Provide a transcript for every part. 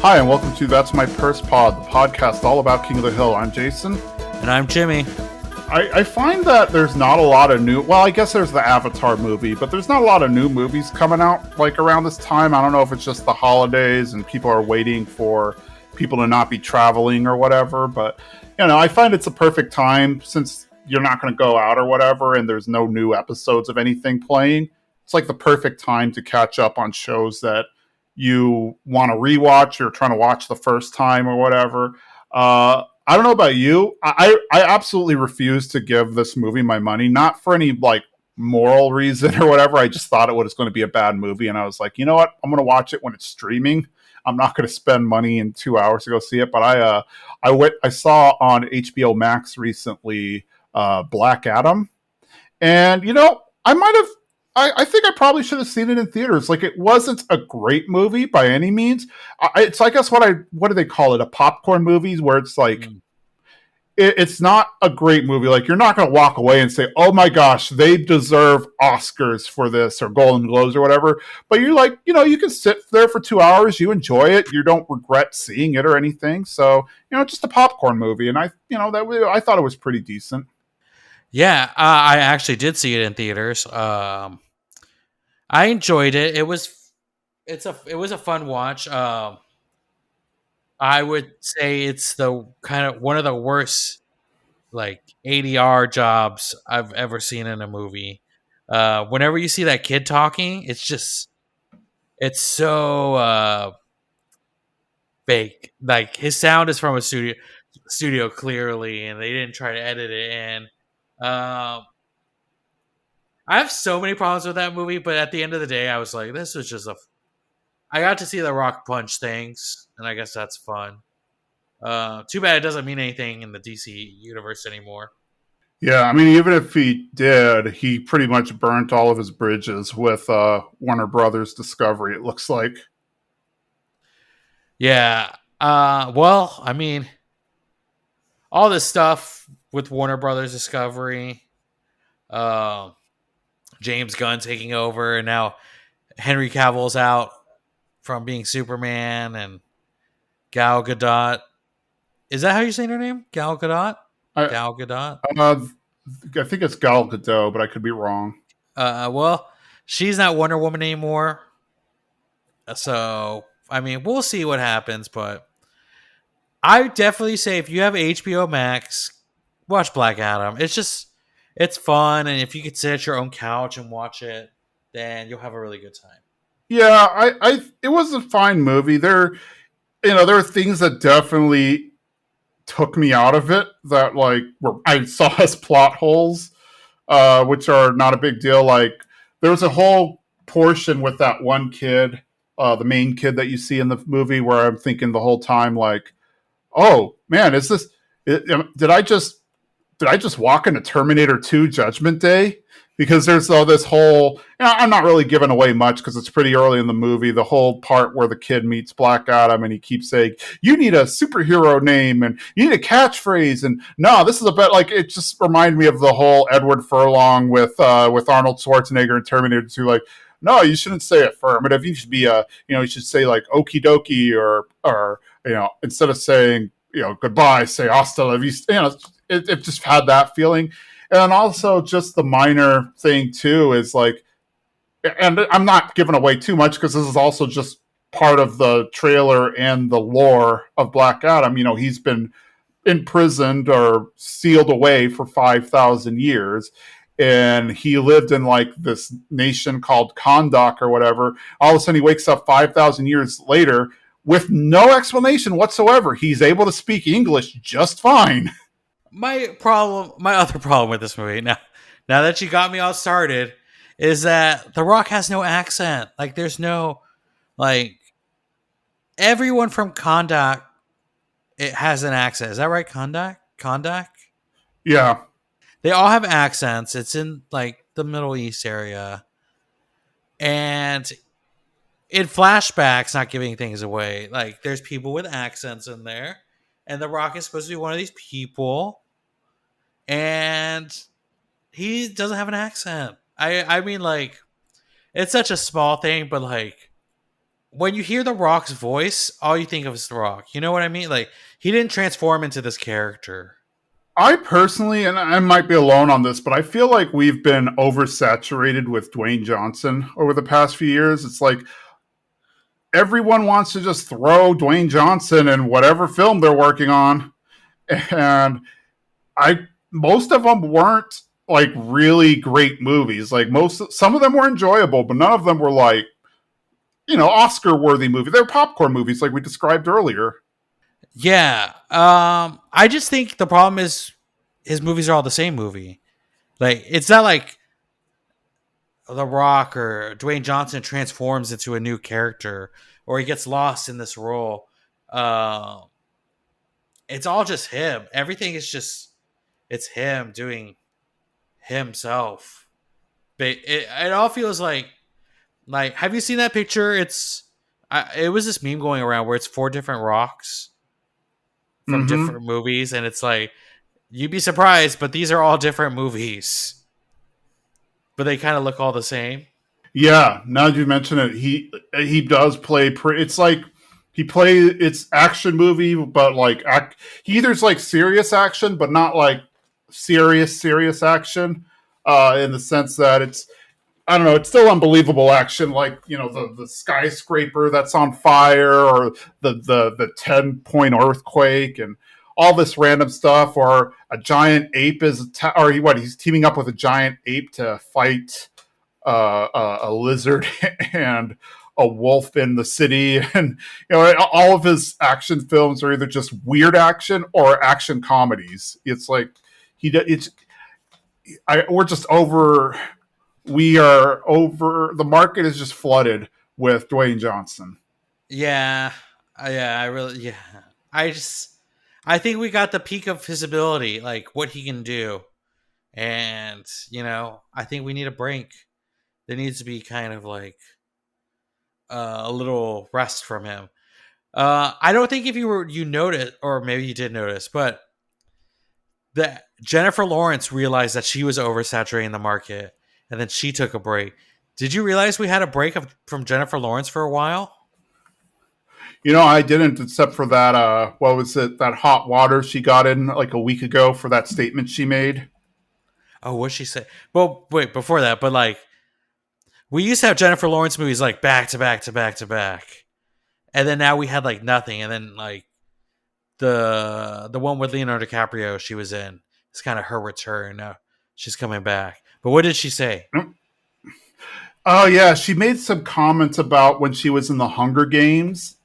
Hi, and welcome to That's My Purse Pod, the podcast all about King of the Hill. I'm Jason. And I'm Jimmy. I find that there's not a lot of new... Well, I guess there's the Avatar movie, but there's not a lot of new movies coming out, like, around this time. I don't know if it's just the holidays and people are waiting for people to not be traveling or whatever, but, I find it's a perfect time since you're not going to go out or whatever, and there's no new episodes of anything playing. It's like the perfect time to catch up on shows that you want to rewatch, you're trying to watch the first time or whatever. I don't know about you. I absolutely refuse to give this movie my money, not for any like moral reason or whatever. I just thought it was going to be a bad movie, and I was like, you know what? I'm going to watch it when it's streaming. I'm not going to spend money in 2 hours to go see it. But I saw on HBO Max recently Black Adam, and I might have. I think I probably should have seen it in theaters. Like, it wasn't a great movie by any means. It's, I guess, what do they call it? A popcorn movie, where it's like, it's not a great movie. Like, you're not going to walk away and say, oh my gosh, they deserve Oscars for this or Golden Globes or whatever. But you're like, you can sit there for 2 hours. You enjoy it. You don't regret seeing it or anything. So, just a popcorn movie. And I thought it was pretty decent. Yeah, I actually did see it in theaters. I enjoyed it. It was a fun watch. I would say it's the kind of one of the worst like ADR jobs I've ever seen in a movie. Whenever you see that kid talking, it's so fake. Like, his sound is from a studio clearly, and they didn't try to edit it in. I have so many problems with that movie, but at the end of the day, I was like, this was just I got to see The Rock punch things, and I guess that's fun. Too bad it doesn't mean anything in the DC universe anymore. Yeah, I mean, even if he did, he pretty much burnt all of his bridges with Warner Brothers Discovery, it looks like. Yeah. Well, I mean, all this stuff with Warner Brothers Discovery, uh, James Gunn taking over, and now Henry Cavill's out from being Superman, and Gal Gadot. Is that how you say her name? Gal Gadot? Gal Gadot? I think it's Gal Gadot, but I could be wrong. Well, she's not Wonder Woman anymore. So, I mean, we'll see what happens, but I definitely say if you have HBO Max, watch Black Adam. It's fun, and if you could sit at your own couch and watch it, then you'll have a really good time. Yeah, it was a fine movie. There are things that definitely took me out of it that I saw as plot holes, which are not a big deal. Like, there was a whole portion with that one kid, the main kid that you see in the movie, where I'm thinking the whole time, like, oh man, did I just walk into Terminator 2 Judgment Day? Because there's all this whole... I'm not really giving away much because it's pretty early in the movie. The whole part where the kid meets Black Adam and he keeps saying, you need a superhero name and you need a catchphrase. And no, this is a bit like... It just reminded me of the whole Edward Furlong with Arnold Schwarzenegger in Terminator 2. Like, no, you shouldn't say affirmative. You should be you should say like okie dokie or instead of saying, goodbye, say hasta la vista. It just had that feeling. And also just the minor thing too is like, and I'm not giving away too much because this is also just part of the trailer and the lore of Black Adam. He's been imprisoned or sealed away for 5,000 years. And he lived in like this nation called Kondak or whatever. All of a sudden he wakes up 5,000 years later with no explanation whatsoever. He's able to speak English just fine. My other problem with this movie, now that you got me all started, is that The Rock has no accent. Like, there's no, like, everyone from Kondak, it has an accent. Is that right? Kondak? Yeah. They all have accents. It's in, like, the Middle East area. And in flashbacks, not giving things away, like, there's people with accents in there. And The Rock is supposed to be one of these people. And he doesn't have an accent. I mean, like, it's such a small thing, but, like, when you hear The Rock's voice, all you think of is The Rock. You know what I mean? Like he didn't transform into this character. I personally, and I might be alone on this, but I feel like we've been oversaturated with Dwayne Johnson over the past few years. It's like everyone wants to just throw Dwayne Johnson in whatever film they're working on, and I most of them weren't like really great movies. Like some of them were enjoyable, but none of them were like Oscar worthy movies. They're popcorn movies, like we described earlier. Yeah. I just think the problem is his movies are all the same movie. Like it's not like The Rock or Dwayne Johnson transforms into a new character or he gets lost in this role. Uh, it's all just him. Everything is just it's him doing himself. But it all feels like have you seen that picture? It was this meme going around where it's four different rocks from Mm-hmm. different movies, and it's like you'd be surprised, but these are all different movies, but they kind of look all the same. Yeah, now that you mention it, he does play. It's like it's action movie, but like he either's like serious action, but not like serious action. In the sense that it's I don't know, it's still unbelievable action, like the skyscraper that's on fire, or the 10-point earthquake, and all this random stuff, or a giant ape or he's teaming up with a giant ape to fight a lizard and a wolf in the city, and all of his action films are either just weird action or action comedies. It's like it's we're just over. We are over. The market is just flooded with Dwayne Johnson. Yeah, yeah, I really, yeah. I just, I think we got the peak of his ability, like what he can do, and I think we need a break. There needs to be kind of like a little rest from him. I don't think if you noticed, or maybe you did notice, but that Jennifer Lawrence realized that she was oversaturating the market, and then she took a break. Did you realize we had a break from Jennifer Lawrence for a while? I didn't, except for that. What was it? That hot water she got in like a week ago for that statement she made. Oh, what she say? Well, wait, before that, but like we used to have Jennifer Lawrence movies like back to back to back to back, and then now we had like nothing, and then like the one with Leonardo DiCaprio she was in. It's kind of her return. Now she's coming back. But what did she say? Oh yeah, she made some comments about when she was in the Hunger Games,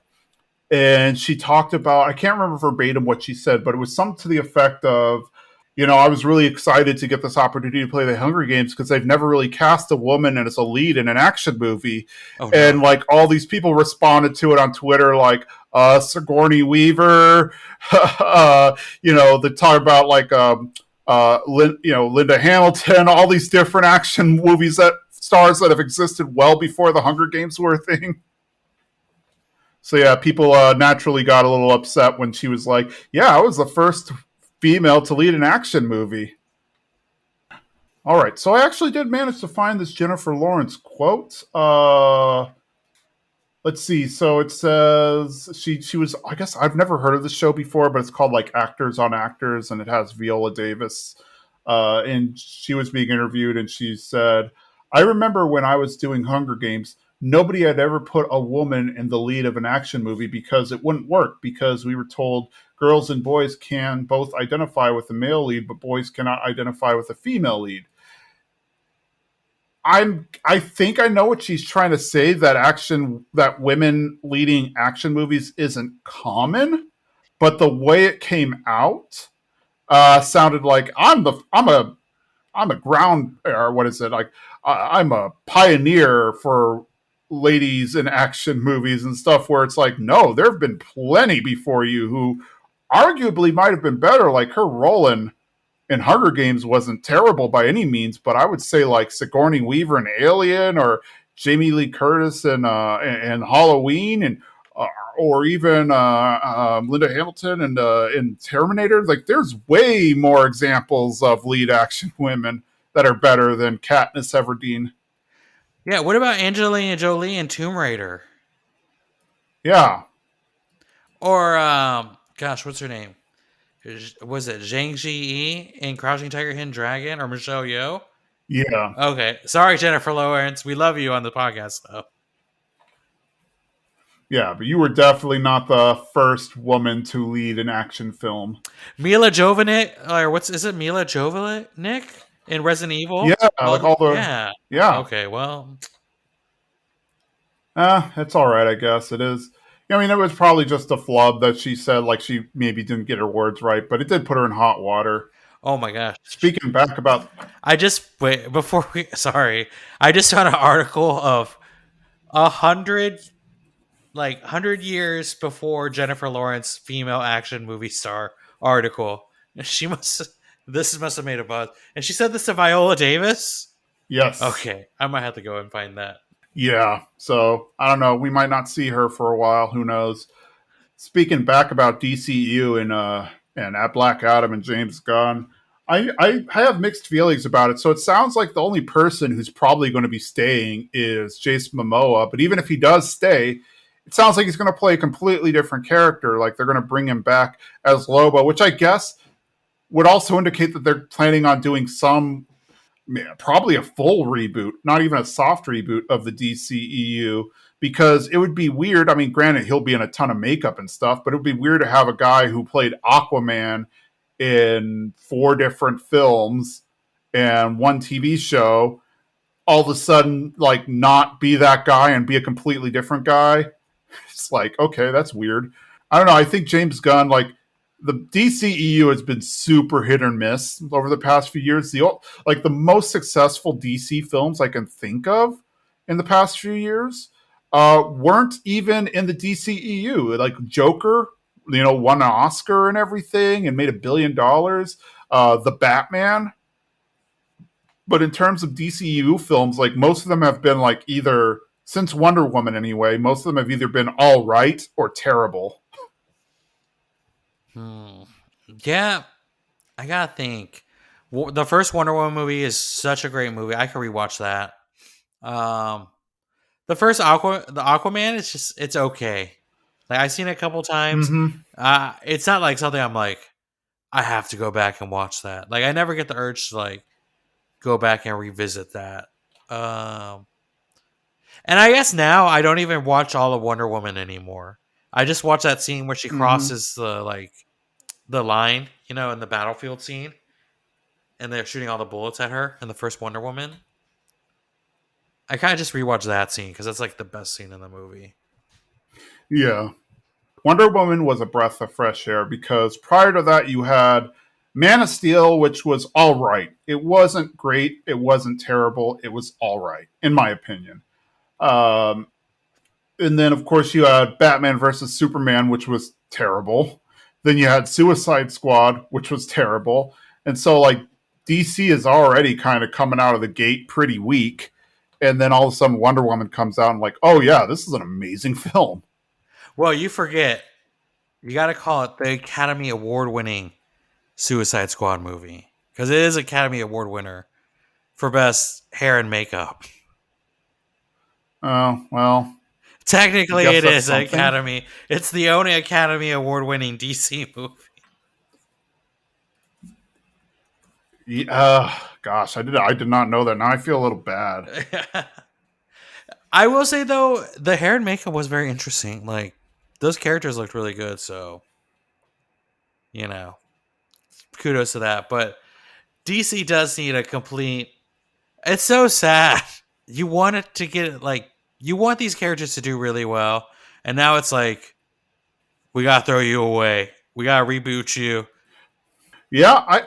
and she talked about, I can't remember verbatim what she said, but it was something to the effect of, I was really excited to get this opportunity to play the Hunger Games because they've never really cast a woman as a lead in an action movie. Oh And no. like all these people responded to it on Twitter, like Sigourney Weaver, they talk about like Linda Hamilton, all these different action movies that stars that have existed well before the Hunger Games were a thing. So yeah, people naturally got a little upset when she was like, "Yeah, I was the first female to lead an action movie." All right, so I actually did manage to find this Jennifer Lawrence quote. Let's see. So it says she was. I guess I've never heard of this show before, but it's called like Actors on Actors, and it has Viola Davis. And she was being interviewed, and she said, "I remember when I was doing Hunger Games." Nobody had ever put a woman in the lead of an action movie because it wouldn't work, because we were told girls and boys can both identify with the male lead, but boys cannot identify with the female lead. I think I know what she's trying to say, that women leading action movies isn't common, but the way it came out sounded like I'm a ground, or what is it, like I'm a pioneer for ladies in action movies and stuff, where it's like, no, there have been plenty before you who arguably might have been better. Like her role in Hunger Games wasn't terrible by any means, but I would say like Sigourney Weaver in Alien, or Jamie Lee Curtis in Halloween, and or even Linda Hamilton in Terminator. Like there's way more examples of lead action women that are better than Katniss Everdeen. Yeah, what about Angelina Jolie and Tomb Raider? Yeah, Or gosh, what's her name? Was it Zhang Ji in Crouching Tiger, Hidden Dragon, or Michelle Yeoh? yeah, Okay, sorry, Jennifer Lawrence. We love you on the podcast, though. yeah. But you were definitely not the first woman to lead an action film. Mila Jovovich, or what's is it? Mila Jovovich in Resident Evil? Yeah, All like all the yeah. yeah. Okay, well, It's all right, I guess it is. I mean, it was probably just a flub that she said, like she maybe didn't get her words right, but it did put her in hot water. oh my gosh. Speaking back about, I just wait before we. Sorry, I just found an article of 100 100 years before Jennifer Lawrence female action movie star article. She must this must have made a buzz. And she said this to Viola Davis. yes, Okay, I might have to go and find that. yeah. So I don't know. We might not see her for a while. Who knows? Speaking back about DCU and at Black Adam and James Gunn, I have mixed feelings about it. So it sounds like the only person who's probably going to be staying is Jason Momoa. But even if he does stay, it sounds like he's going to play a completely different character. Like they're going to bring him back as Lobo, which I guess would also indicate that they're planning on doing some, probably a full reboot, not even a soft reboot of the DCEU, because it would be weird. I mean, granted, he'll be in a ton of makeup and stuff, but it would be weird to have a guy who played Aquaman in four different films and one TV show all of a sudden like not be that guy and be a completely different guy. It's like, okay, that's weird. I don't know. I think James Gunn, like the DCEU has been super hit or miss over the past few years. The most successful DC films I can think of in the past few years weren't even in the DCEU. Like Joker, won an Oscar and everything and made $1 billion. The Batman, but in terms of DCU films, like most of them have been like either since Wonder Woman anyway, most of them have either been all right or terrible. Hmm. Yeah, I gotta think. The first Wonder Woman movie is such a great movie. I could rewatch that. Um, the first the Aquaman, it's okay. Like I've seen it a couple times. Mm-hmm. It's not like something I'm like I have to go back and watch that. Like I never get the urge to like go back and revisit that. Um, and I guess now I don't even watch all of Wonder Woman anymore. I just watch that scene where she Mm-hmm. crosses the line, in the battlefield scene, and they're shooting all the bullets at her in the first Wonder Woman. I kind of just rewatch that scene because that's like the best scene in the movie. Yeah. Wonder Woman was a breath of fresh air because prior to that, you had Man of Steel, which was all right. It wasn't great. It wasn't terrible. It was all right, in my opinion. Um, and then, of course, you had Batman versus Superman, which was terrible. Then you had Suicide Squad, which was terrible. And so, like, DC is already kind of coming out of the gate pretty weak. And then all of a sudden, Wonder Woman comes out and, like, oh, yeah, this is an amazing film. Well, you forget you got to call it the Academy Award winning Suicide Squad movie because it is Academy Award winner for best hair and makeup. Oh, well, I Technically, guess it that's is something. Academy. It's the only Academy Award winning DC movie. Gosh, I did not know that. Now I feel a little bad. I will say though, the hair and makeup was very interesting. Like those characters looked really good, so you know, kudos to that. But DC does need a complete. It's so sad. You want it to get like you want these characters to do really well, and now it's like we gotta throw you away. We gotta reboot you. Yeah,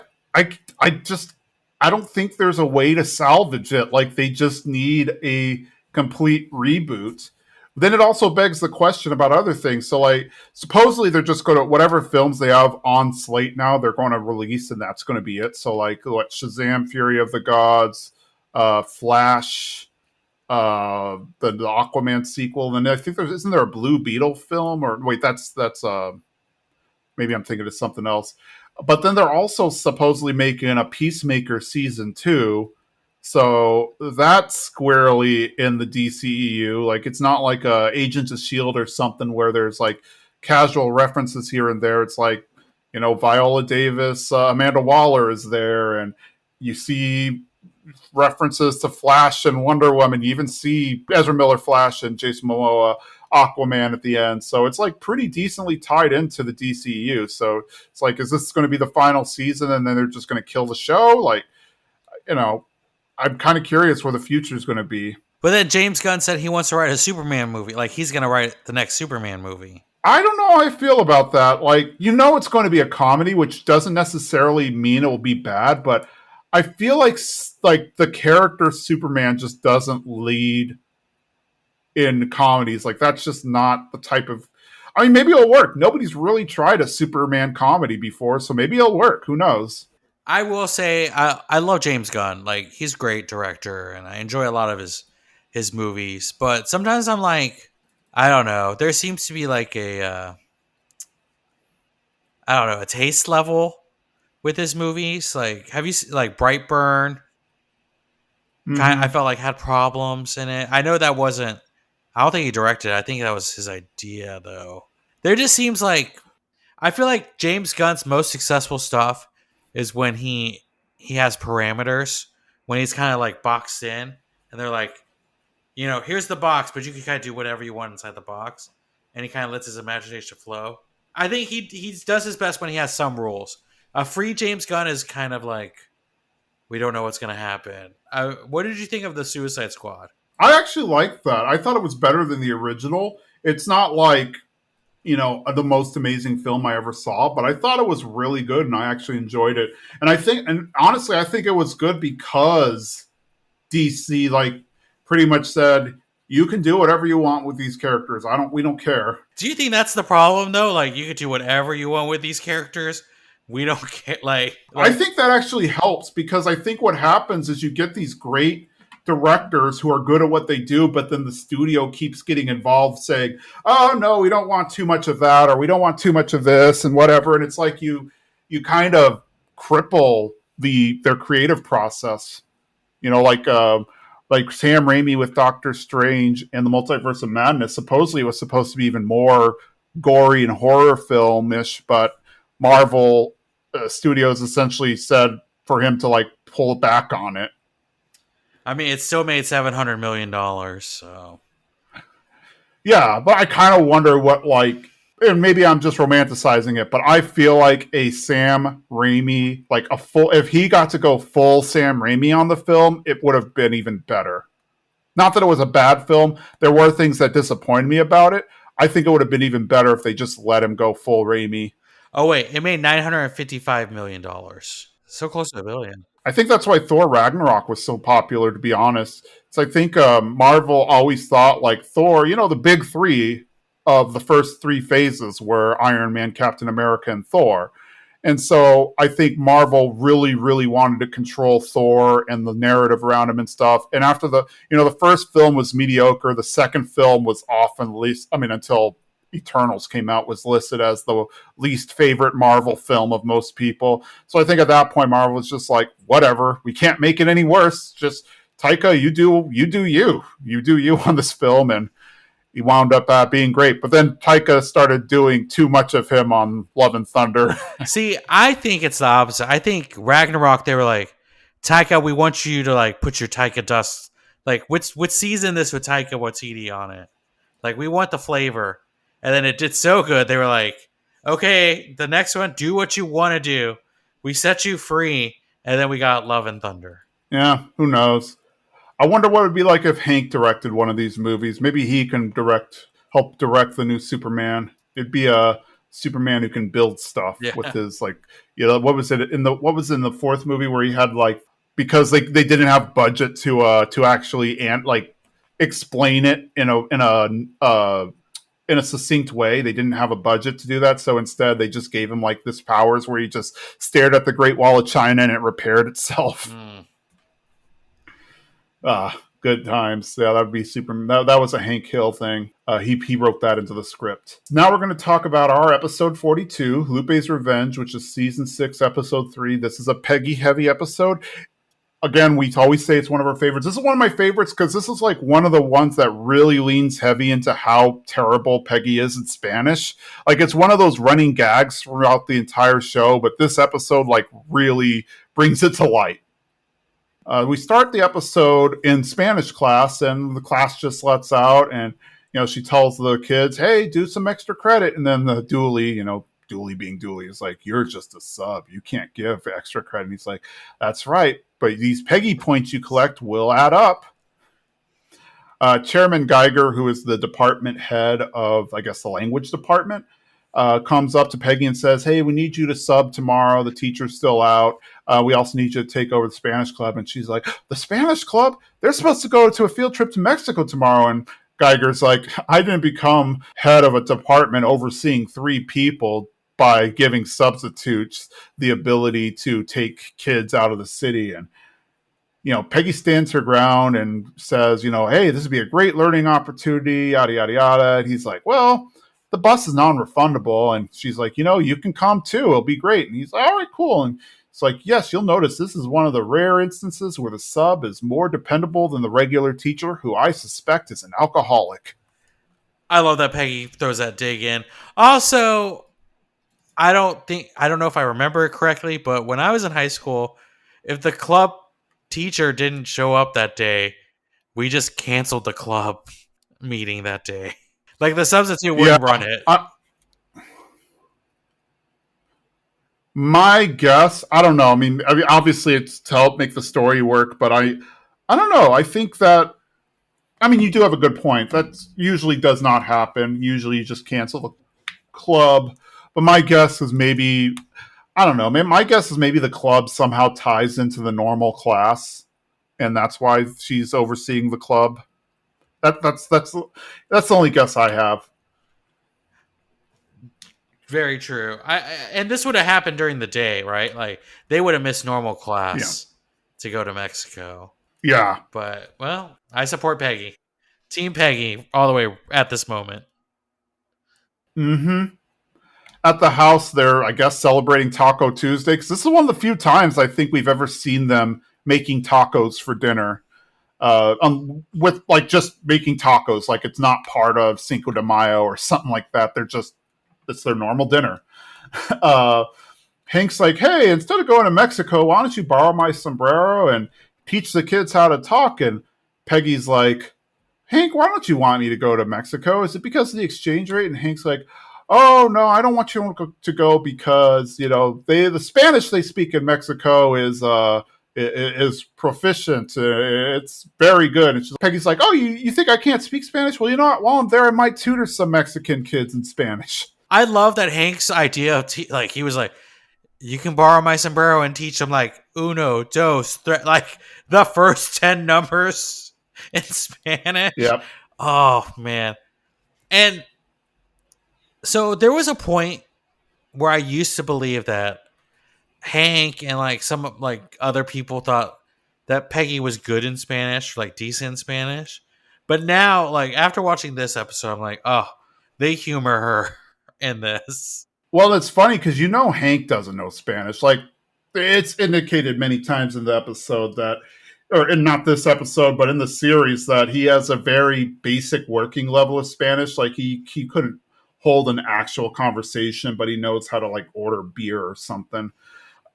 I just I don't think there's a way to salvage it. Like they just need a complete reboot. Then it also begs the question about other things. So like supposedly they're just going to whatever films they have on slate now they're going to release and that's going to be it. So like what Shazam, Fury of the Gods, Flash, the Aquaman sequel, and I think there's isn't there a Blue Beetle film or wait that's maybe I'm thinking of something else. But then they're also supposedly making a Peacemaker season two, So that's squarely in the DCEU. Like it's not like Agents of Shield or something where there's like casual references here and there. It's like Viola Davis, Amanda Waller is there, and you see references to Flash and Wonder Woman. You even see Ezra Miller Flash and Jason Momoa Aquaman at the end. So it's like pretty decently tied into the DCU. So it's like, is this going to be the final season and then they're just going to kill the show? Like, you know, I'm kind of curious where the future is going to be. But then James Gunn said he wants to write a Superman movie. Like he's going to write the next Superman movie. I don't know how I feel about that. Like, it's going to be a comedy, which doesn't necessarily mean it will be bad, but I feel like the character Superman just doesn't lead in comedies. Like that's just not the type of. I mean, maybe it'll work. Nobody's really tried a Superman comedy before, so maybe it'll work. Who knows? I will say I love James Gunn. Like he's a great director, and I enjoy a lot of his movies. But sometimes I'm like, I don't know. There seems to be like I don't know, a taste level with his movies. Like, have you like Brightburn? I Mm-hmm. felt like had problems in it. I know that wasn't. I don't think he directed it. I think that was his idea, though. There just seems like I feel like James Gunn's most successful stuff is when he has parameters, when he's kind of like boxed in, and they're like, here's the box, but you can kind of do whatever you want inside the box, and he kind of lets his imagination flow. I think he does his best when he has some rules. A free James Gunn is kind of like we don't know what's going to happen. What did you think of the Suicide Squad? I actually liked that. I thought it was better than the original. It's not like the most amazing film I ever saw, but I thought it was really good and I actually enjoyed it. And honestly, I think it was good because DC like pretty much said you can do whatever you want with these characters. We don't care. Do you think that's the problem though? Like you could do whatever you want with these characters. We don't care. I think that actually helps because I think what happens is you get these great directors who are good at what they do, but then the studio keeps getting involved saying, oh no, we don't want too much of that, or we don't want too much of this and whatever. And it's like you kind of cripple their creative process. Like Sam Raimi with Doctor Strange and the Multiverse of Madness supposedly was supposed to be even more gory and horror film-ish, but Marvel Studios essentially said for him to like pull back on it. I mean, it still made $700 million. So Yeah, but I kind of wonder what and maybe I'm just romanticizing it, but I feel like a Sam Raimi, like if he got to go full Sam Raimi on the film, it would have been even better. Not that it was a bad film. There were things that disappointed me about it. I think it would have been even better if they just let him go full Raimi. oh wait, it made $955 million. So close to a billion. I think that's why Thor Ragnarok was so popular, to be honest. So I think Marvel always thought like Thor, the big three of the first three phases were Iron Man, Captain America, and Thor. And so I think Marvel really, really wanted to control Thor and the narrative around him and stuff. And after the first film was mediocre, the second film was often least, until Eternals came out, was listed as the least favorite Marvel film of most people. So I think at that point, Marvel was just like, whatever, we can't make it any worse. Just Taika, you do you on this film. And he wound up being great. But then Taika started doing too much of him on Love and Thunder. See, I think it's the opposite. I think Ragnarok, they were like, Taika, we want you to like put your Taika dust. Like, let's season this with Taika Waititi on it. Like, we want the flavor. And then it did so good, they were like, okay, the next one, do what you want to do. We set you free. And then we got Love and Thunder. Yeah, who knows? I wonder what it would be like if Hank directed one of these movies. Maybe he can help direct the new Superman. It'd be a Superman who can build stuff Yeah. with his what was it what was in the fourth movie where he had because they didn't have budget to actually explain it in a succinct way. They didn't have a budget to do that, so instead they just gave him this powers where he just stared at the Great Wall of China and it repaired itself. Good times. Yeah, that would be super. That was a Hank Hill thing. He wrote that into the script. Now we're going to talk about our episode 42, Lupe's Revenge, which is season 6, episode 3. This is a Peggy heavy episode. again, we always say it's one of our favorites. This is one of my favorites because this is like one of the ones that really leans heavy into how terrible Peggy is in Spanish. Like it's one of those running gags throughout the entire show, but this episode like really brings it to light. We start the episode in Spanish class, and the class just lets out, and she tells the kids, "Hey, do some extra credit." And then the Dooley, Dooley being Dooley, is like, "You're just a sub. You can't give extra credit." And he's like, "That's right, but these Peggy points you collect will add up." Chairman Geiger, who is the department head of, I guess, the language department, comes up to Peggy and says, "Hey, we need you to sub tomorrow. The teacher's still out. We also need you to take over the Spanish club." And she's like, "The Spanish club? They're supposed to go to a field trip to Mexico tomorrow." And Geiger's like, "I didn't become head of a department overseeing 3 people by giving substitutes the ability to take kids out of the city." And Peggy stands her ground and says, "Hey, this would be a great learning opportunity, yada, yada, yada." And he's like, "Well, the bus is non-refundable." And she's like, "You can come too. It'll be great." And he's like, "All right, cool." And it's like, "Yes, you'll notice this is one of the rare instances where the sub is more dependable than the regular teacher, who I suspect is an alcoholic." I love that Peggy throws that dig in. Also, I don't know if I remember it correctly, but when I was in high school, if the club teacher didn't show up that day, we just canceled the club meeting that day. Like the substitute Yeah, wouldn't run it. my guess, I don't know. I mean, obviously it's to help make the story work, but I don't know. I think that, I mean, you do have a good point. That usually does not happen. Usually you just cancel the club. But my guess is maybe, I don't know. My guess is maybe the club somehow ties into the normal class, and that's why she's overseeing the club. That's the only guess I have. Very true. And this would have happened during the day, right? Like they would have missed normal Yeah, class to go to Mexico. yeah. But well, I support Peggy. Team Peggy all the way at this moment. Mm-hmm. At the house, they're, I guess, celebrating Taco Tuesday because this is one of the few times I think we've ever seen them making tacos for dinner. With like just making tacos, like it's not part of Cinco de Mayo or something like that. It's their normal dinner. Uh, Hank's like, "Hey, instead of going to Mexico, why don't you borrow my sombrero and teach the kids how to talk?" And Peggy's like, "Hank, why don't you want me to go to Mexico? Is it because of the exchange rate?" And Hank's like, "Oh no, I don't want you to go because the Spanish they speak in Mexico is proficient. It's very good." And Peggy's like, "Oh, you think I can't speak Spanish? Well, you know what? While I'm there, I might tutor some Mexican kids in Spanish." I love that Hank's idea of like he was like, you can borrow my sombrero and teach them like uno, dos, like the first 10 numbers in Spanish. Yep. Oh man. And so there was a point where I used to believe that Hank and like some like other people thought that Peggy was good in Spanish, like decent in Spanish. But now, like after watching this episode, I'm like, oh, they humor her in this. Well, it's funny because Hank doesn't know Spanish. Like it's indicated many times in the episode that, or in not this episode, but in the series, that he has a very basic working level of Spanish. Like he couldn't hold an actual conversation, but he knows how to like order beer or something.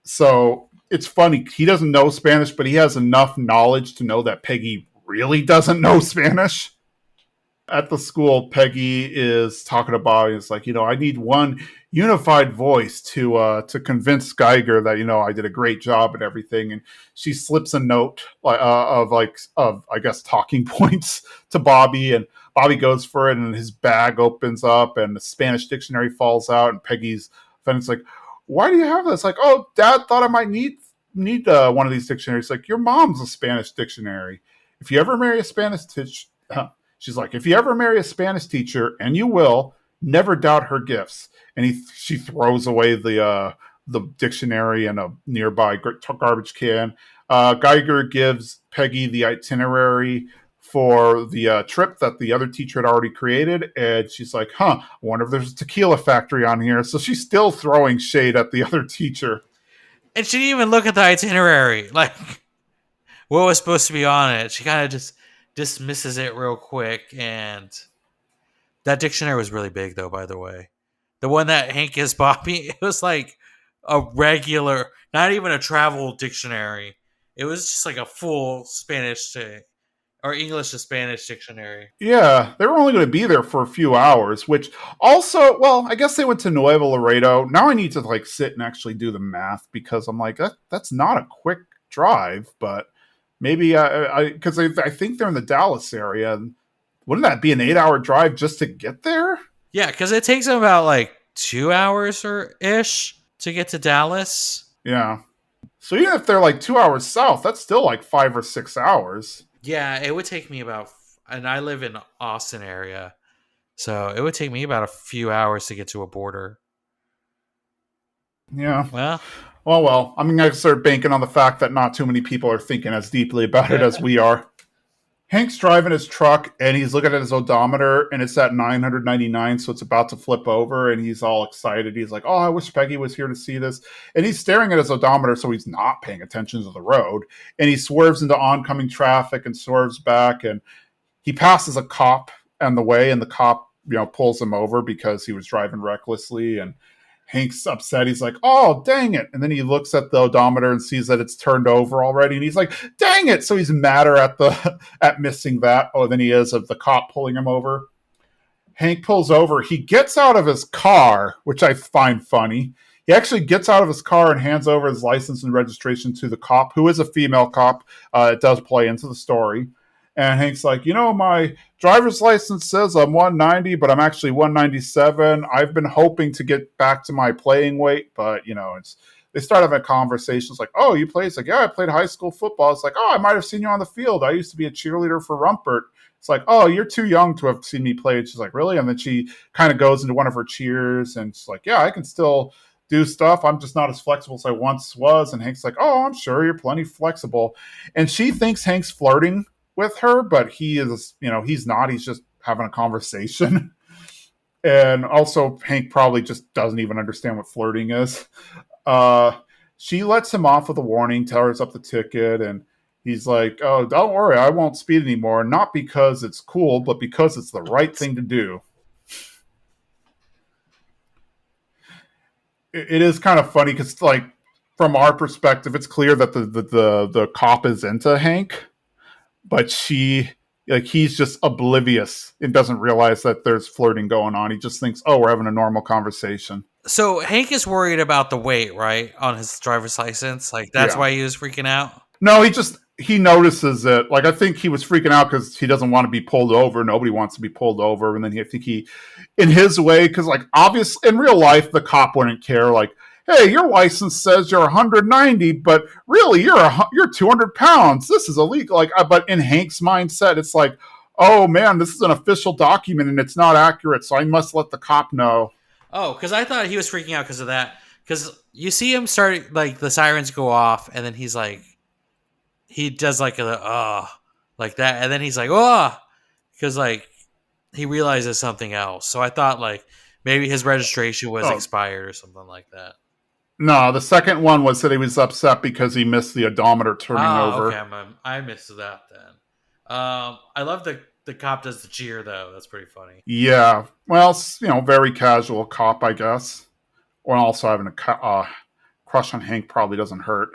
So it's funny. He doesn't know Spanish, but he has enough knowledge to know that Peggy really doesn't know Spanish. At the school, Peggy is talking about, it's like, I need one unified voice to convince Geiger that I did a great job and everything. And she slips a note of I guess talking points to Bobby, and Bobby goes for it, and his bag opens up, and the Spanish dictionary falls out, and Peggy's friend's like, "Why do you have this?" Like, "Oh, Dad thought I might need one of these dictionaries." Like, "Your mom's a Spanish dictionary. If you ever marry a Spanish teacher," she's like, "if you ever marry a Spanish teacher, and you will, never doubt her gifts." And she throws away the dictionary in a nearby garbage can. Geiger gives Peggy the itinerary for the trip that the other teacher had already created, and she's like, "Huh, I wonder if there's a tequila factory on here." So she's still throwing shade at the other teacher. And she didn't even look at the itinerary. Like what was supposed to be on it. She kind of just dismisses it real quick. And that dictionary was really big, though, by the way. The one that Hank gives Bobby, it was like a regular, not even a travel dictionary. It was just like a full Spanish to, or English to Spanish dictionary. Yeah, they were only going to be there for a few hours, which also, well, I guess they went to Nuevo Laredo. Now I need to like sit and actually do the math because I'm like, that's not a quick drive, but maybe because I think they're in the Dallas area. And wouldn't that be an 8 hour drive just to get there? Yeah, because it takes them about like 2 hours or ish to get to Dallas. Yeah. So even if they're like 2 hours south, that's still like 5 or 6 hours. Yeah, it would take me about, and I live in Austin area, so it would take me about a few hours to get to a border. Yeah. Well, Well. I'm going to start banking on the fact that not too many people are thinking as deeply about it as we are. Hank's driving his truck and he's looking at his odometer and it's at 999, so it's about to flip over and he's all excited. He's like, "Oh, I wish Peggy was here to see this." And he's staring at his odometer, so he's not paying attention to the road. And he swerves into oncoming traffic and swerves back and he passes a cop on the way and the cop, pulls him over because he was driving recklessly and Hank's upset. He's like, "Oh, dang it." And then he looks at the odometer and sees that it's turned over already. And he's like, "Dang it." So he's madder at the at missing that than he is of the cop pulling him over. Hank pulls over. He gets out of his car, which I find funny. He actually gets out of his car and hands over his license and registration to the cop, who is a female cop. It does play into the story. And Hank's like, my driver's license says I'm 190, but I'm actually 197. I've been hoping to get back to my playing weight, but they start having conversations like, "Oh, you play?" It's like, "Yeah, I played high school football." It's like, "Oh, I might have seen you on the field. I used to be a cheerleader for Rumpert." It's like, "Oh, you're too young to have seen me play." And she's like, "Really?" And then she kind of goes into one of her cheers and she's like, "Yeah, I can still do stuff. I'm just not as flexible as I once was." And Hank's like, "Oh, I'm sure you're plenty flexible." And she thinks Hank's flirting with her, but he is, he's not. He's just having a conversation. And also, Hank probably just doesn't even understand what flirting is. She lets him off with a warning, tears up the ticket, and he's like, "Oh, don't worry, I won't speed anymore. Not because it's cool, but because it's the right thing to do." It is kind of funny because, like, from our perspective, it's clear that the cop is into Hank, but he's just oblivious and doesn't realize that there's flirting going on. He just thinks, "Oh, we're having a normal conversation." so Hank is worried about the weight, right, on his driver's license. Like that's Yeah. why he was freaking out. No, he notices it. Like, I think he was freaking out because he doesn't want to be pulled over. Nobody wants to be pulled over. And then I think in his way, because like obvious in real life, the cop wouldn't care. Like, "Hey, your license says you're 190, but really you're 200 pounds. This is illegal." Like, but in Hank's mindset, it's like, "Oh man, this is an official document and it's not accurate, so I must let the cop know." Oh, because I thought he was freaking out because of that. Because you see him start, like, the sirens go off, and then he's like, he does like like that, and then he's like, "Oh," because like he realizes something else. So I thought like maybe his registration was Oh expired or something like that. no, the second one was that he was upset because he missed the odometer turning Ah, okay, over. I missed that then. I love the cop does the cheer though. That's pretty funny. Yeah, well, very casual cop, I guess. Or also having a crush on Hank probably doesn't hurt.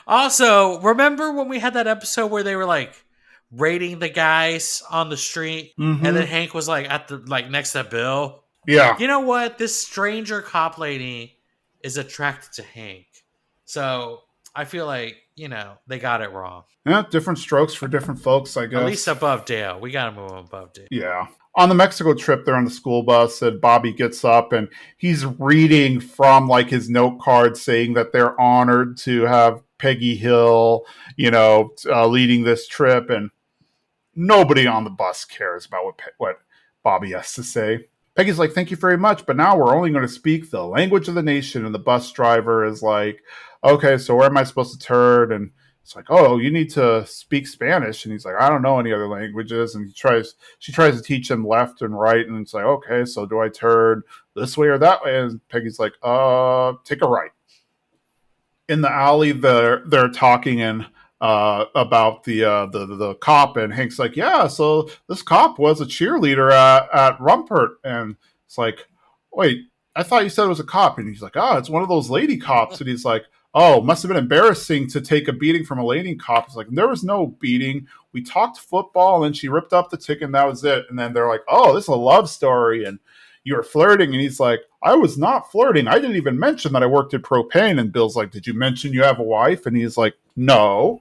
Also, remember when we had that episode where they were like rating the guys on the street, and then Mm-hmm. Hank was like at the like next to Bill? Yeah, You know what? This stranger cop lady is attracted to Hank. So I feel like, they got it wrong. yeah, different strokes for different folks, I At least guess. above Dale. We got to move him above Dale. Yeah. On the Mexico trip, they're on the school bus, and Bobby gets up and he's reading from like his note card saying that they're honored to have Peggy Hill, leading this trip, and nobody on the bus cares about what Bobby has to say. Peggy's like, "Thank you very much, but now we're only going to speak the language of the nation." And the bus driver is like, "Okay, so where am I supposed to turn?" And it's like, "Oh, you need to speak Spanish." And he's like, "I don't know any other languages." And she tries to teach him left and right. And it's like, "Okay, so do I turn this way or that way?" And Peggy's like, "Take a right." In the alley, they're talking, and about the cop, and Hank's like, yeah, so this cop was a cheerleader at Rumpert, and it's like, wait, I thought you said it was a cop, and he's like, oh, it's one of those lady cops, and he's like, oh, must have been embarrassing to take a beating from a lady cop. He's like, there was no beating. We talked football, and then she ripped up the ticket, and that was it. And then they're like, oh, this is a love story, and you were flirting, and he's like, I was not flirting. I didn't even mention that I worked at propane. And Bill's like, did you mention you have a wife? And he's like, no.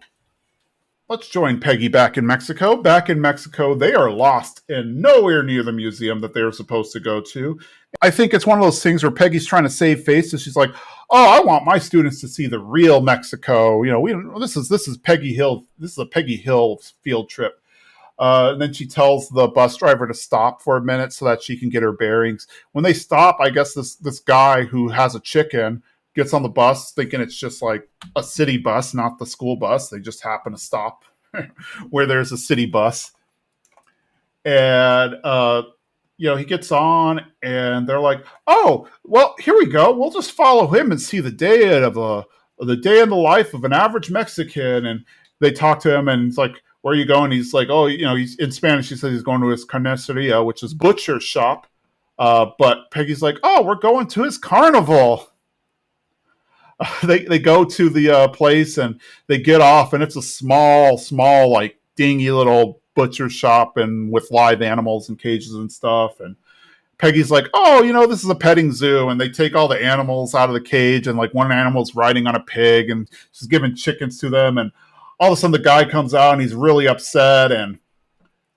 Let's join Peggy back in Mexico. Back in Mexico, they are lost and nowhere near the museum that they were supposed to go to. I think it's one of those things where Peggy's trying to save face, and she's like, "Oh, I want my students to see the real Mexico. You know, this is Peggy Hill. This is a Peggy Hill field trip." And then she tells the bus driver to stop for a minute so that she can get her bearings. When they stop, I guess this guy who has a chicken gets on the bus thinking it's just like a city bus, not the school bus. They just happen to stop where there's a city bus. And he gets on, and they're like, "Oh, well, here we go. We'll just follow him and see the day in the life of an average Mexican." And they talk to him, and it's like, "Where are you going?" He's like, "Oh, he's in Spanish. He says he's going to his carniceria, which is butcher shop." But Peggy's like, "Oh, we're going to his carnival." They go to the place, and they get off, and it's a small, like dingy little butcher shop, and with live animals and cages and stuff. And Peggy's like, "Oh, this is a petting zoo," and they take all the animals out of the cage, and like one animal's riding on a pig, and she's giving chickens to them, and all of a sudden the guy comes out, and he's really upset, and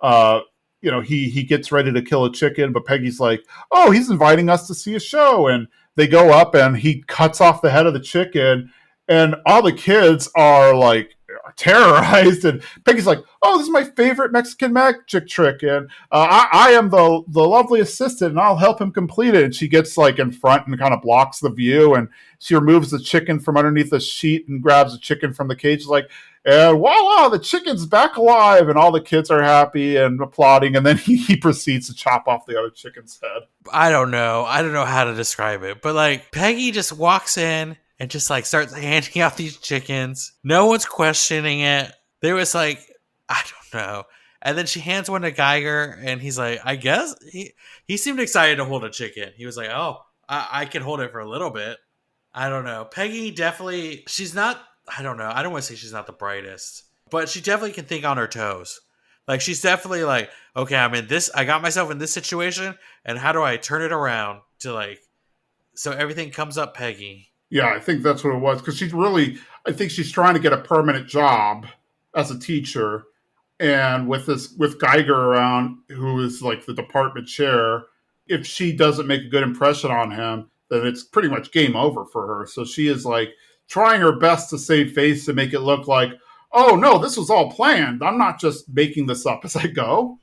uh, he gets ready to kill a chicken, but Peggy's like, "Oh, he's inviting us to see a show," and they go up, and he cuts off the head of the chicken, and all the kids are like terrorized, and Peggy's like, "Oh, this is my favorite Mexican magic trick, and I am the lovely assistant, and I'll help him complete it." And she gets like in front and kind of blocks the view, and she removes the chicken from underneath the sheet and grabs the chicken from the cage. She's like, and voila, the chicken's back alive, and all the kids are happy and applauding, and then he proceeds to chop off the other chicken's head. I don't know. I don't know how to describe it, but like Peggy just walks in and just like starts handing out these chickens. No one's questioning it. There was like, I don't know. And then she hands one to Geiger, and he's like, I guess he seemed excited to hold a chicken. He was like, oh, I can hold it for a little bit. I don't know. Peggy definitely, she's not, I don't know. I don't want to say she's not the brightest, but she definitely can think on her toes. Like she's definitely like, okay, I'm in this, I got myself in this situation, and how do I turn it around to like, so everything comes up Peggy. Yeah, I think that's what it was, because I think she's trying to get a permanent job as a teacher, and with Geiger around, who is like the department chair, if she doesn't make a good impression on him, then it's pretty much game over for her. So she is like trying her best to save face and make it look like, oh no, this was all planned. I'm not just making this up as I go.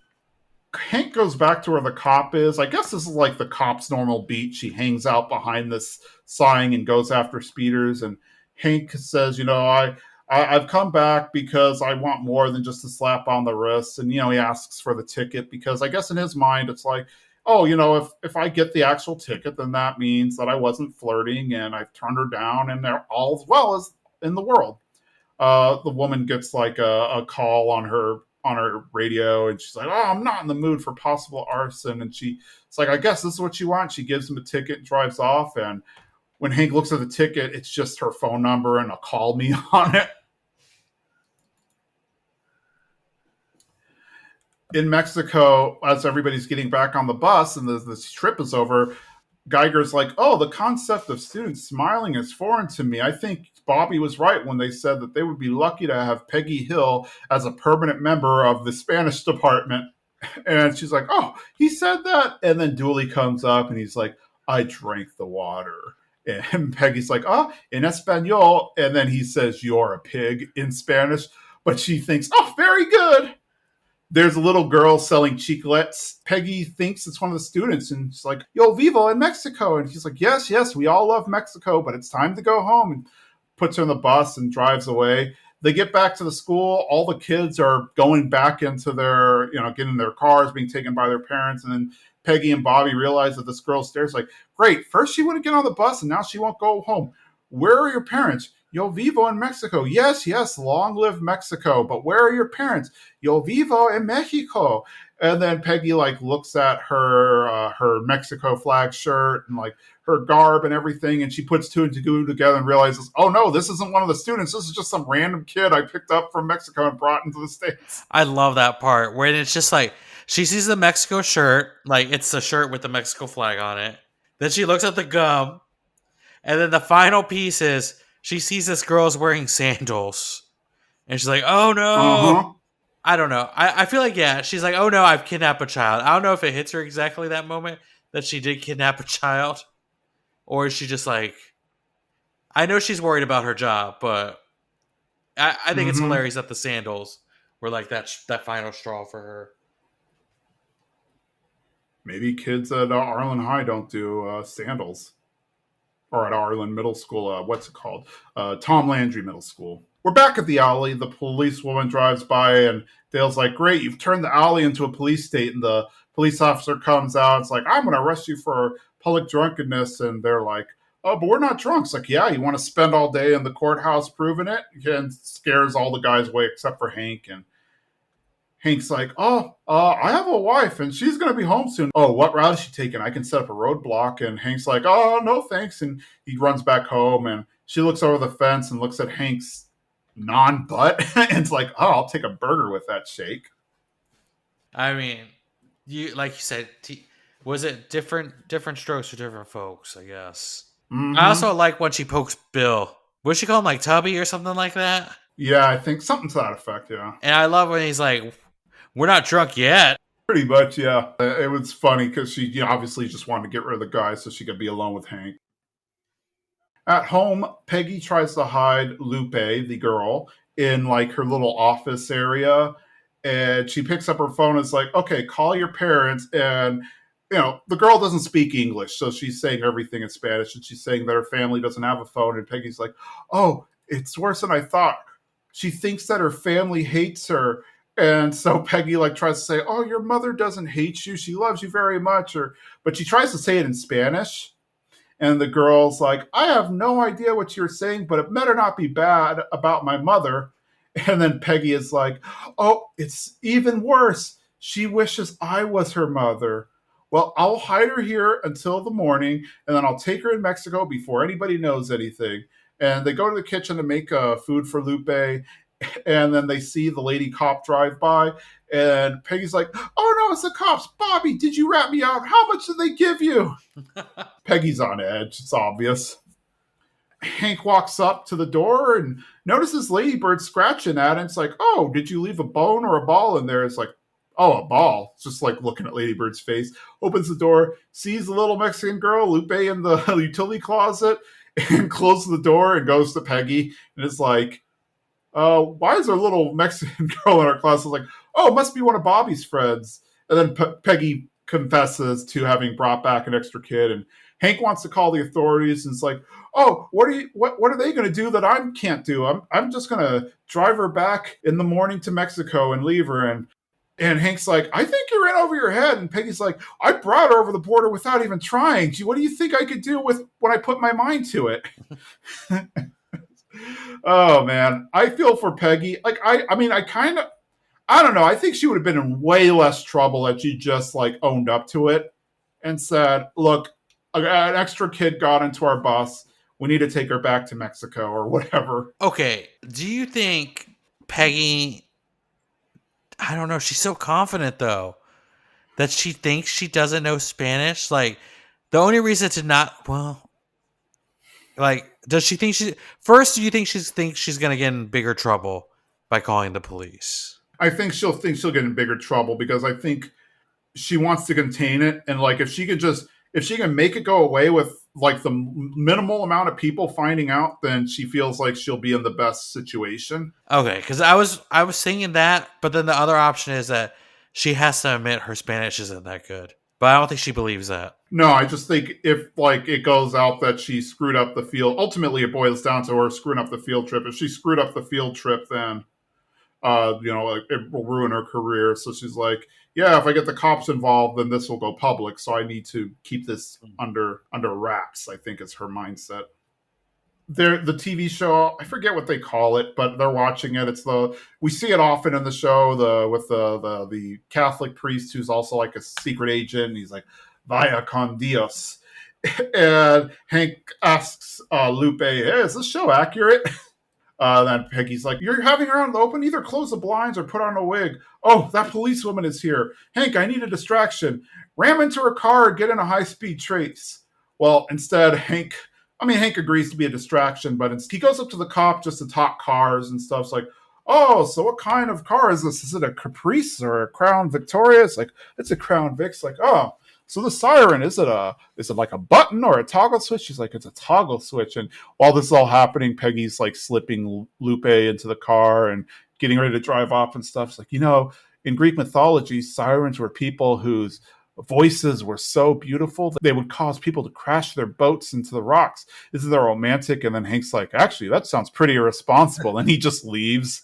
Hank goes back to where the cop is. I guess this is like the cop's normal beat. She hangs out behind this sign and goes after speeders. And Hank says, I've come back because I want more than just a slap on the wrist. And, he asks for the ticket because I guess in his mind, it's like, oh, if I get the actual ticket, then that means that I wasn't flirting and I've turned her down and they're all as well as in the world. The woman gets like a call on her radio, and she's like, "Oh, I'm not in the mood for possible arson." And it's like, "I guess this is what you want." She gives him a ticket and drives off. And when Hank looks at the ticket, it's just her phone number and a call me on it. In Mexico, as everybody's getting back on the bus and this trip is over, Geiger's like, "Oh, the concept of students smiling is foreign to me. I think Bobby was right when they said that they would be lucky to have Peggy Hill as a permanent member of the Spanish department." And she's like, "Oh, he said that?" And then Dooley comes up and he's like, "I drank the water." And Peggy's like, "Oh, in Espanol." And then he says, "You're a pig," in Spanish. But she thinks, "Oh, very good." There's a little girl selling chiclets. Peggy thinks it's one of the students, and she's like, "Yo vivo in Mexico." And he's like, "Yes, yes, we all love Mexico, but it's time to go home." And puts her in the bus and drives away. They get back to the school. All the kids are going back into their, getting in their cars, being taken by their parents. And then Peggy and Bobby realize that this girl stares like, "Great, first she wouldn't get on the bus, and now she won't go home. Where are your parents?" Yo vivo in Mexico. Yes, yes, long live Mexico. But where are your parents? Yo vivo en Mexico. And then Peggy like looks at her Mexico flag shirt and like her garb and everything, and she puts two and two together and realizes, oh no, this isn't one of the students. This is just some random kid I picked up from Mexico and brought into the States. I love that part where it's just like she sees the Mexico shirt, like it's the shirt with the Mexico flag on it. Then she looks at the gum, and then the final piece is she sees this girl's wearing sandals, and she's like, "Oh Uh no!" huh. I don't know. I feel like yeah, she's like, "Oh no, I've kidnapped a child." I don't know if it hits her exactly that moment that she did kidnap a child, or is she just like, I know she's worried about her job, but I think it's Mm-hmm. hilarious that the sandals were like that final straw for her. Maybe kids at Arlen High don't do sandals. Or at Arlen Middle School. What's it called? Tom Landry Middle School. We're back at the alley. The policewoman drives by, and Dale's like, "Great, you've turned the alley into a police state." And the police officer comes out. It's like, "I'm going to arrest you for public drunkenness." And they're like, "Oh, but we're not drunk." It's like, "Yeah, you want to spend all day in the courthouse proving it?" And scares all the guys away except for Hank. And Hank's like, "Oh, I have a wife and she's going to be home soon. Oh, what route is she taking? I can set up a roadblock." And Hank's like, "Oh, no, thanks." And he runs back home and she looks over the fence and looks at Hank's non butt and it's like, "Oh, I'll take a burger with that shake." I mean, you like you said, was it different strokes for different folks? I guess. Mm I hmm. also like when she pokes Bill. What she call him, like Tubby or something like that? Yeah, I think something to that effect. Yeah. And I love when he's like, "We're not drunk yet." Pretty much, yeah. It was funny because she obviously just wanted to get rid of the guy so she could be alone with Hank. At home, Peggy tries to hide Lupe, the girl, in like her little office area. And she picks up her phone and is like, "Okay, call your parents." And, the girl doesn't speak English. So she's saying everything in Spanish. And she's saying that her family doesn't have a phone. And Peggy's like, "Oh, it's worse than I thought. She thinks that her family hates her." And so Peggy like tries to say, "Oh, your mother doesn't hate you. She loves you very much." But she tries to say it in Spanish, and the girl's like, "I have no idea what you're saying, but it better not be bad about my mother." And then Peggy is like, "Oh, it's even worse. She wishes I was her mother. Well, I'll hide her here until the morning, and then I'll take her in Mexico before anybody knows anything." And they go to the kitchen to make food for Lupe, and then they see the lady cop drive by, and Peggy's like, "Oh no, it's the cops. Bobby, did you rat me out? How much did they give you?" Peggy's on edge. It's obvious. Hank walks up to the door and notices Ladybird scratching at it. It's like, "Oh, did you leave a bone or a ball in there?" It's like, "Oh, a ball." It's just like looking at Ladybird's face. Opens the door, sees the little Mexican girl, Lupe, in the utility closet, and closes the door and goes to Peggy. And it's like, "Why is there a little Mexican girl in our class?" It's like, "Oh, it must be one of Bobby's friends." And then Peggy confesses to having brought back an extra kid, and Hank wants to call the authorities, and it's like, "Oh, what are they going to do that I can't do? I'm just going to drive her back in the morning to Mexico and leave her." And Hank's like, "I think you're in over your head." And Peggy's like, "I brought her over the border without even trying. What do you think I could do with when I put my mind to it?" Oh man, I feel for Peggy. Like I mean, I don't know. I think she would have been in way less trouble had she just like owned up to it and said, "Look, an extra kid got into our bus. We need to take her back to Mexico or whatever." Okay, do you think Peggy? I don't know. She's so confident though that she thinks she doesn't know Spanish. Like the only reason to not like, does she think she first? Do you think she thinks she's gonna get in bigger trouble by calling the police? I think she'll get in bigger trouble because I think she wants to contain it, and like if she can make it go away with like the minimal amount of people finding out, then she feels like she'll be in the best situation. Okay, because I was thinking that, but then the other option is that she has to admit her Spanish isn't that good. But I don't think she believes that. No, I just think if like it goes out that she screwed up the field, ultimately it boils down to her screwing up the field trip. If she screwed up the field trip, then like, it will ruin her career. So she's like, "Yeah, if I get the cops involved, then this will go public. So I need to keep this under wraps." I think is her mindset. they're the TV show. I forget what they call it, but they're watching it. It's the we see it often in the show. The with the Catholic priest who's also like a secret agent. He's like Vaya con Dios, and Hank asks Lupe, "Hey, is this show accurate?" Then Peggy's like, "You're having her out in the open? Either close the blinds or put on a wig." "Oh, that policewoman is here. Hank, I need a distraction. Ram into her car and get in a high speed chase." Well, instead, Hank agrees to be a distraction, but he goes up to the cop just to talk cars and stuff. It's like, "Oh, so what kind of car is this? Is it a Caprice or a Crown Victoria?" It's like, "It's a Crown Vic." It's like, "Oh, so the siren, is it like a button or a toggle switch?" She's like, "It's a toggle switch." And while this is all happening, Peggy's like slipping Lupe into the car and getting ready to drive off and stuff. It's like, in Greek mythology, sirens were people whose voices were so beautiful that they would cause people to crash their boats into the rocks. Isn't that romantic? And then Hank's like, "Actually, that sounds pretty irresponsible." And he just leaves.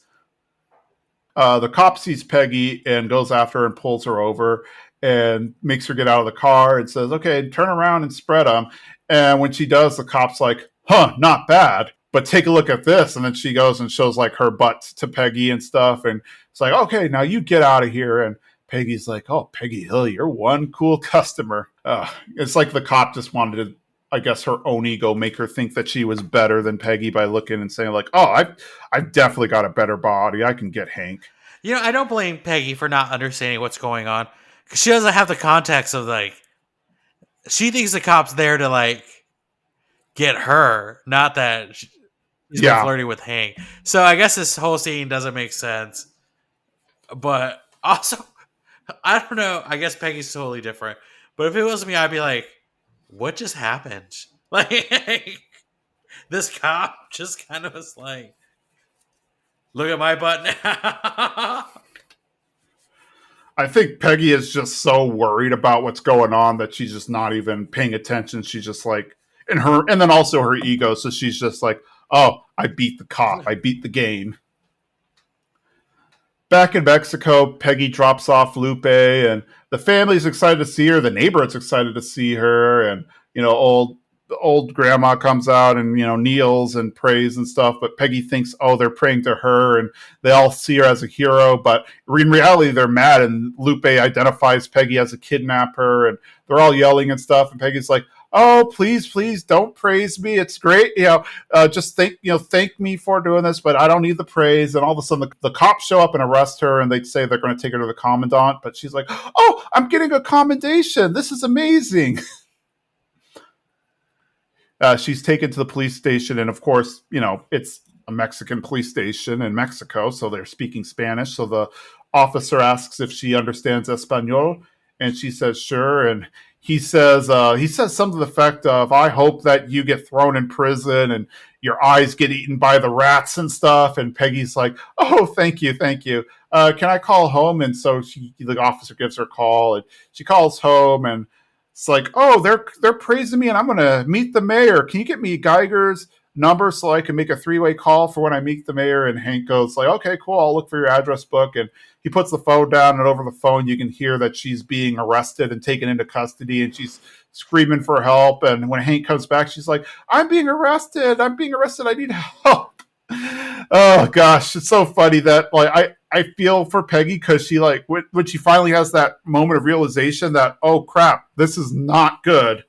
The cop sees Peggy and goes after her and pulls her over and makes her get out of the car and says, "Okay, turn around and spread them." And when she does, the cop's like, "Huh, not bad, but take a look at this." And then she goes and shows like her butt to Peggy and stuff. And it's like, "Okay, now you get out of here." And Peggy's like, "Oh, Peggy Hill, you're one cool customer." It's like the cop just wanted to, I guess, her own ego make her think that she was better than Peggy by looking and saying like, "Oh, I've definitely got a better body. I can get Hank." I don't blame Peggy for not understanding what's going on because she doesn't have the context of like she thinks the cop's there to like get her, not that she's been Yeah, flirting with Hank. So I guess this whole scene doesn't make sense. But also, I don't know. I guess Peggy's totally different. But if it was me, I'd be like, "What just happened?" Like this cop just kind of was like, "Look at my butt now." I think Peggy is just so worried about what's going on that she's just not even paying attention. She's just like, and then also her ego. So she's just like, "Oh, I beat the cop. I beat the game." Back in Mexico, Peggy drops off Lupe, and the family's excited to see her. The neighborhood's excited to see her, and old grandma comes out and kneels and prays and stuff. But Peggy thinks, oh, they're praying to her, and they all see her as a hero. But in reality, they're mad, and Lupe identifies Peggy as a kidnapper, and they're all yelling and stuff. And Peggy's like, "Oh, please, please don't praise me. It's great, just thank me for doing this, but I don't need the praise." And all of a sudden, the cops show up and arrest her, and they say they're going to take her to the commandant. But she's like, "Oh, I'm getting a commendation. This is amazing." She's taken to the police station, and of course, it's a Mexican police station in Mexico, so they're speaking Spanish. So the officer asks if she understands Espanol, and she says sure. And he says something to the effect of, "I hope that you get thrown in prison and your eyes get eaten by the rats and stuff." And Peggy's like, "Oh, thank you, thank you. Can I call home?" And so the officer gives her a call, and she calls home, and it's like, "Oh, they're praising me, and I'm gonna meet the mayor. Can you get me Geiger's number so I can make a three-way call for when I meet the mayor?" And Hank goes like, "Okay, cool. I'll look for your address book." And he puts the phone down, and over the phone, you can hear that she's being arrested and taken into custody, and she's screaming for help. And when Hank comes back, she's like, "I'm being arrested. I'm being arrested. I need help." Oh gosh, it's so funny that like I feel for Peggy because she like when she finally has that moment of realization that, oh crap, this is not good.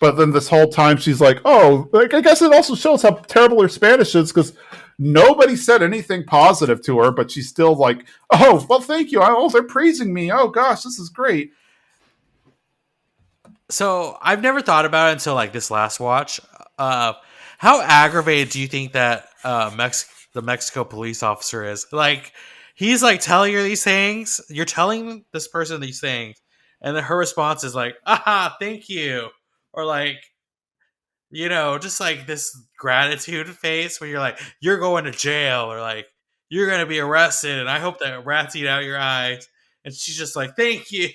But then this whole time she's like, oh, like I guess it also shows how terrible her Spanish is because nobody said anything positive to her, but she's still like, "Oh, well, thank you. Oh, they're praising me. Oh gosh, this is great." So I've never thought about it until like this last watch. Uh, how aggravated do you think that the Mexico police officer is? Like, he's like telling her these things. You're telling this person these things, and then her response is like, "Aha, thank you," or like, just like this gratitude face where you're like, "You're going to jail," or like, "You're gonna be arrested," and I hope that rats eat out your eyes. And she's just like, "Thank you."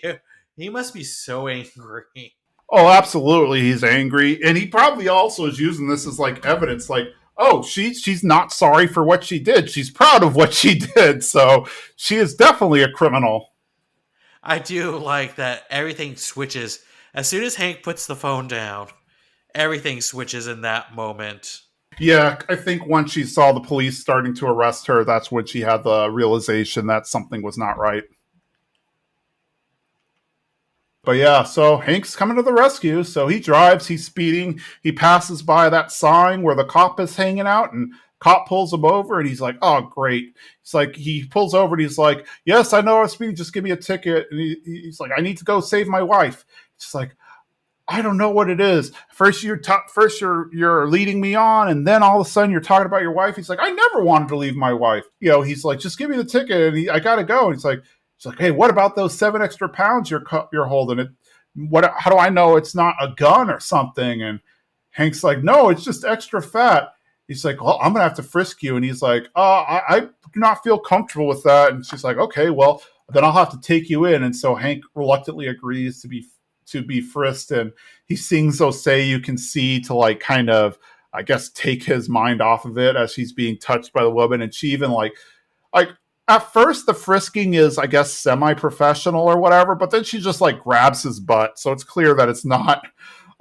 He must be so angry. Oh, absolutely, he's angry, and he probably also is using this as like evidence, like, oh, she's not sorry for what she did. She's proud of what she did, so she is definitely a criminal. I do like that everything switches as soon as Hank puts the phone down. everything switches in that moment. Yeah, I think once she saw the police starting to arrest her, that's when she had the realization that something was not right. But yeah, so Hank's coming to the rescue. So he drives, he's speeding, he passes by that sign where the cop is hanging out, and cop pulls him over, and he's like, "Oh, great!" He's like, he pulls over, and he's like, "Yes, I know I was speeding. Just give me a ticket." And he's like, "I need to go save my wife." She's like, I don't know what it is. First you're leading me on, and then all of a sudden you're talking about your wife. He's like, I never wanted to leave my wife. He's like, just give me the ticket, and I gotta go. And he's like, hey, what about those 7 extra pounds you're holding? It, what? How do I know it's not a gun or something? And Hank's like, no, it's just extra fat. He's like, well, I'm gonna have to frisk you. And he's like, I do not feel comfortable with that. And she's like, okay, well, then I'll have to take you in. And so Hank reluctantly agrees to be frisked, and he sings those "Say You Can See" to like kind of, I guess, take his mind off of it as she's being touched by the woman. And she even like at first the frisking is, I guess, semi-professional or whatever, but then she just like grabs his butt, so it's clear that it's not.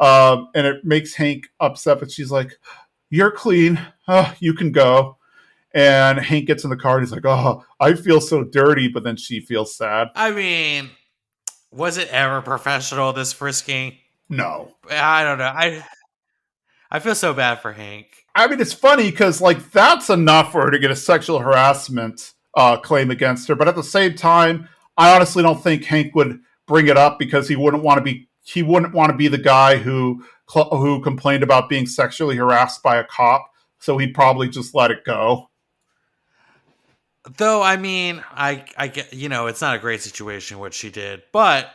And it makes Hank upset, but she's like, you're clean, you can go. And Hank gets in the car and he's like, oh, I feel so dirty, but then she feels sad. I mean, was it ever professional, this frisking? No. I don't know. I feel so bad for Hank. I mean, it's funny because like that's enough for her to get a sexual harassment claim against her. But at the same time, I honestly don't think Hank would bring it up because he wouldn't want to be the guy who complained about being sexually harassed by a cop. So he'd probably just let it go. Though, I mean, I get, it's not a great situation what she did, but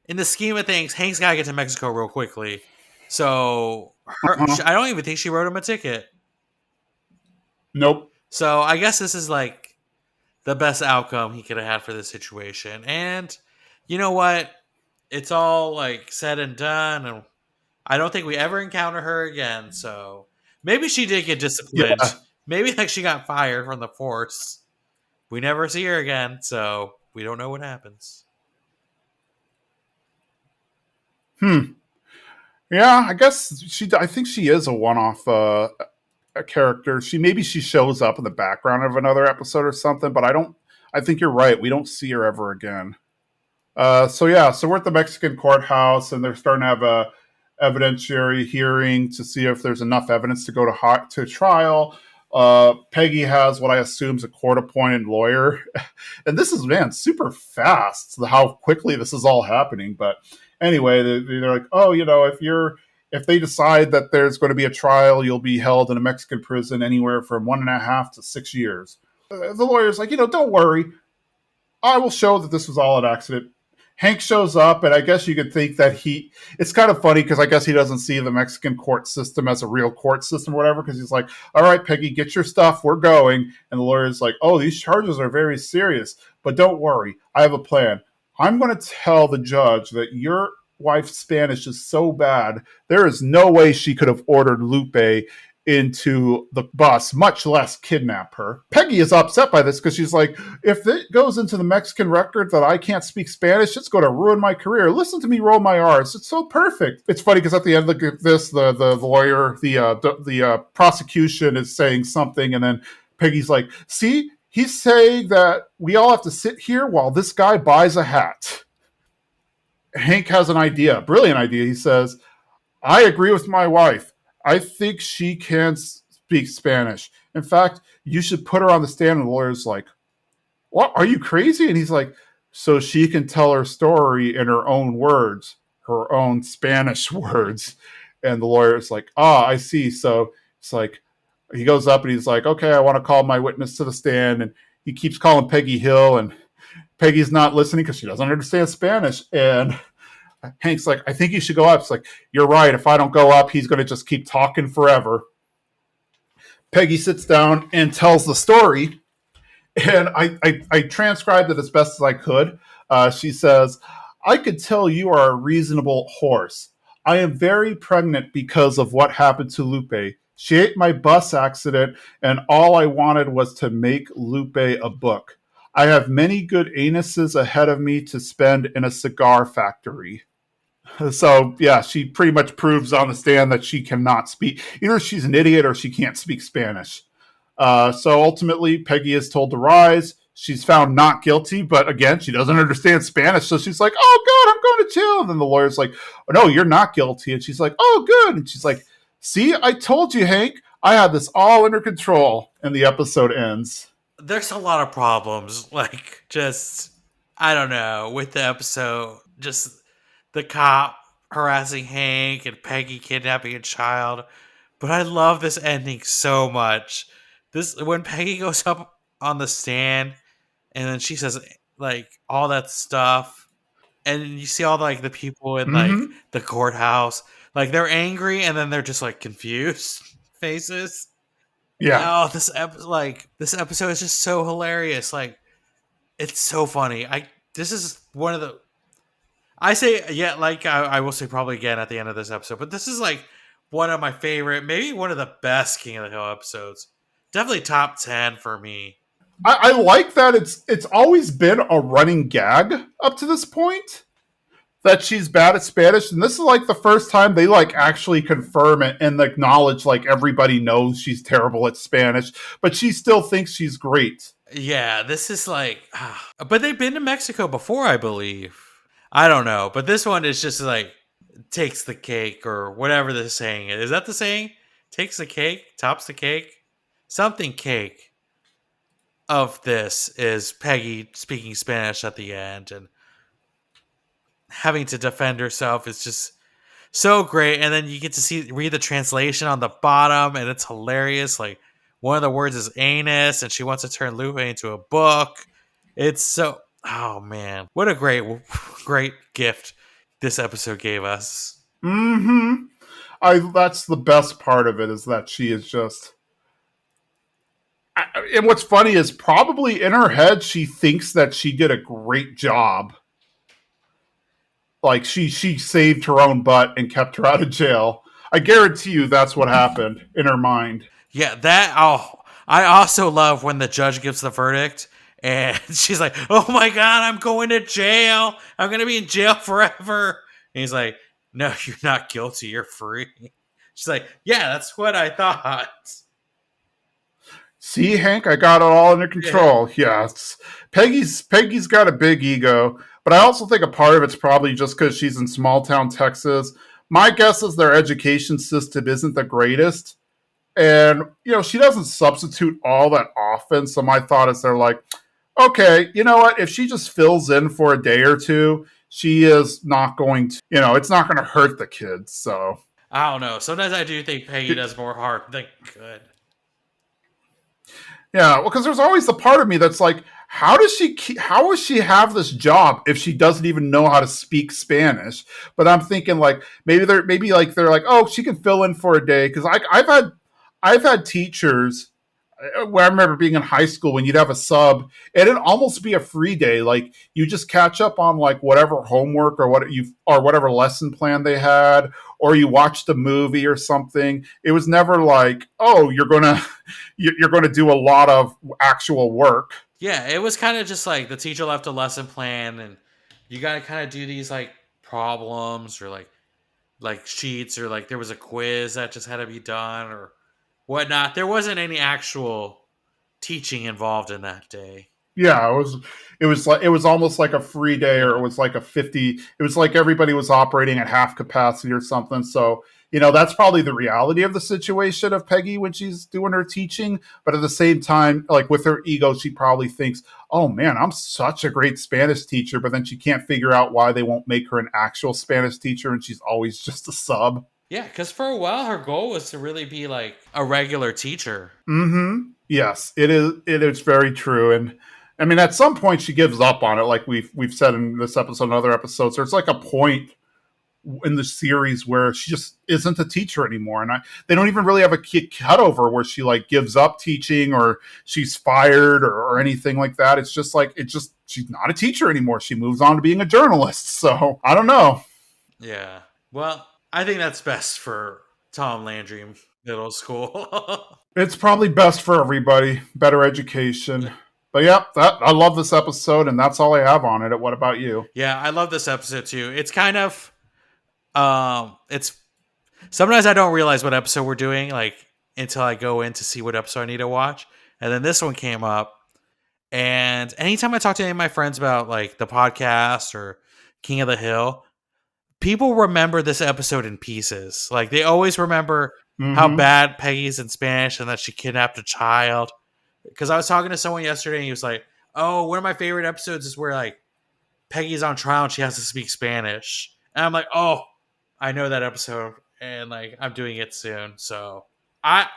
in the scheme of things, Hank's got to get to Mexico real quickly. So Uh-huh. I don't even think she wrote him a ticket. Nope. So I guess this is like the best outcome he could have had for this situation. And you know what? It's all like said and done, and I don't think we ever encounter her again. So maybe she did get disciplined. Yeah. Maybe like she got fired from the force. We never see her again, so we don't know what happens. Hmm. Yeah. I guess she. I think she is a one-off a character. She shows up in the background of another episode or something, but I don't. I think you're right. We don't see her ever again. So we're at the Mexican courthouse, and they're starting to have a evidentiary hearing to see if there's enough evidence to go to trial. Peggy has what I assume is a court-appointed lawyer, and this is, man, super fast. How quickly this is all happening. But anyway, they're like, oh, if they decide that there's going to be a trial, you'll be held in a Mexican prison anywhere from 1.5 to 6 years. The lawyer's like, don't worry, I will show that this was all an accident. Hank shows up, and I guess you could think that it's kind of funny because I guess he doesn't see the Mexican court system as a real court system or whatever, because he's like, all right, Peggy, get your stuff. We're going. And the lawyer's like, oh, these charges are very serious, but don't worry. I have a plan. I'm going to tell the judge that your wife's Spanish is so bad, there is no way she could have ordered Lupe into the bus, much less kidnap her. Peggy is upset by this because she's like, if it goes into the Mexican record that I can't speak Spanish, it's going to ruin my career. Listen to me roll my R's. It's so perfect. It's funny because at the end of this, the lawyer, the prosecution is saying something, and then Peggy's like, see, he's saying that we all have to sit here while this guy buys a hat. Hank has an idea, a brilliant idea. He says, I agree with my wife. I think she can speak Spanish. In fact, you should put her on the stand. And the lawyer's like, what? Are you crazy? And he's like, so she can tell her story in her own words, her own Spanish words. And the lawyer's like, I see. So it's like, he goes up and he's like, okay, I want to call my witness to the stand. And he keeps calling Peggy Hill, and Peggy's not listening because she doesn't understand Spanish. And Hank's like, I think you should go up. It's like, you're right. If I don't go up, he's going to just keep talking forever. Peggy sits down and tells the story, and I transcribed it as best as I could. She says, I could tell you are a reasonable horse. I am very pregnant because of what happened to Lupe. She ate my bus accident, and all I wanted was to make Lupe a book. I have many good anuses ahead of me to spend in a cigar factory. So yeah, she pretty much proves on the stand that she cannot speak. Either she's an idiot or she can't speak Spanish. So ultimately, Peggy is told to rise. She's found not guilty, but again, she doesn't understand Spanish, so she's like, "Oh God, I'm going to jail." And then the lawyer's like, "Oh, no, you're not guilty." And she's like, "Oh, good." And she's like, "See, I told you, Hank. I had this all under control." And the episode ends. There's a lot of problems, like just I don't know with the episode, just the cop harassing Hank and Peggy kidnapping a child. But I love this ending so much. This when Peggy goes up on the stand and then she says like all that stuff, and you see all like the people in like Mm-hmm. the courthouse, like they're angry and then they're just like confused faces. Yeah, Oh, this episode is just so hilarious. Like it's so funny. I this is one of the I say yeah, like I will say probably again at the end of this episode, but this is like one of my favorite, maybe one of the best King of the Hill episodes. Definitely top 10 for me. I like that. It's always been a running gag up to this point that she's bad at Spanish, and this is like the first time they like actually confirm it and acknowledge like everybody knows she's terrible at Spanish, but she still thinks she's great. Yeah, this is like but they've been to Mexico before, I believe. I don't know, but this one is just like takes the cake or whatever the saying is. Is that the saying? Takes the cake, tops the cake, something cake of this is Peggy speaking Spanish at the end and having to defend herself is just so great. And then you get to read the translation on the bottom, and it's hilarious. Like one of the words is anus, and she wants to turn Lupe into a book. It's so oh man, what a great gift this episode gave us. Mm-hmm. I That's the best part of it is that she is just. And what's funny is probably in her head she thinks that she did a great job. Like she saved her own butt and kept her out of jail. I guarantee you that's what happened in her mind. Yeah, that oh I also love when the judge gives the verdict and she's like, "Oh my god, I'm going to jail. I'm going to be in jail forever." And he's like, "No, you're not guilty. You're free." She's like, "Yeah, that's what I thought." See, Hank, I got it all under Yeah. control. Yes. Peggy's got a big ego, but I also think a part of it's probably just because she's in small town Texas. My guess is their education system isn't the greatest. And, she doesn't substitute all that often. So my thought is they're like, okay, you know what? If she just fills in for a day or two, she is not going to, it's not going to hurt the kids. So, I don't know. Sometimes I do think Peggy does more harm than good. yeah, well, because there's always the part of me that's like, how does she have this job if she doesn't even know how to speak Spanish? But I'm thinking like maybe they're like, oh, she can fill in for a day because I've had teachers where I remember being in high school when you'd have a sub and it'd almost be a free day. Like you just catch up on like whatever homework or whatever lesson plan they had, or you watched a movie or something. It was never like, oh, you're gonna do a lot of actual work. Yeah, it was kind of just like the teacher left a lesson plan and you got to kind of do these like problems or like sheets or like there was a quiz that just had to be done or whatnot. There wasn't any actual teaching involved in that day. Yeah, it was almost like a free day, or it was like a 50. It was like everybody was operating at half capacity or something. So, that's probably the reality of the situation of Peggy when she's doing her teaching. But at the same time, like with her ego, she probably thinks, oh man, I'm such a great Spanish teacher. But then she can't figure out why they won't make her an actual Spanish teacher and she's always just a sub. Yeah, because for a while her goal was to really be like a regular teacher. Mm-hmm. Yes, it is. It is very true, and I mean, at some point she gives up on it, like we've said in this episode and other episodes. There's like a point in the series where she just isn't a teacher anymore, and they don't even really have a cutover where she like gives up teaching or she's fired or anything like that. It's just like she's not a teacher anymore. She moves on to being a journalist. So I don't know. Yeah. Well, I think that's best for Tom Landry Middle School. It's probably best for everybody. Better education. But yeah, I love this episode, and that's all I have on it. What about you? Yeah, I love this episode too. It's kind of It's sometimes I don't realize what episode we're doing, like until I go in to see what episode I need to watch. And then this one came up, and anytime I talk to any of my friends about like the podcast or King of the Hill, people remember this episode in pieces. Like they always remember how Mm-hmm. bad Peggy's in Spanish and that she kidnapped a child. Because I was talking to someone yesterday and he was like, "Oh, one of my favorite episodes is where like Peggy's on trial and she has to speak Spanish." And I'm like, "Oh, I know that episode and like I'm doing it soon." So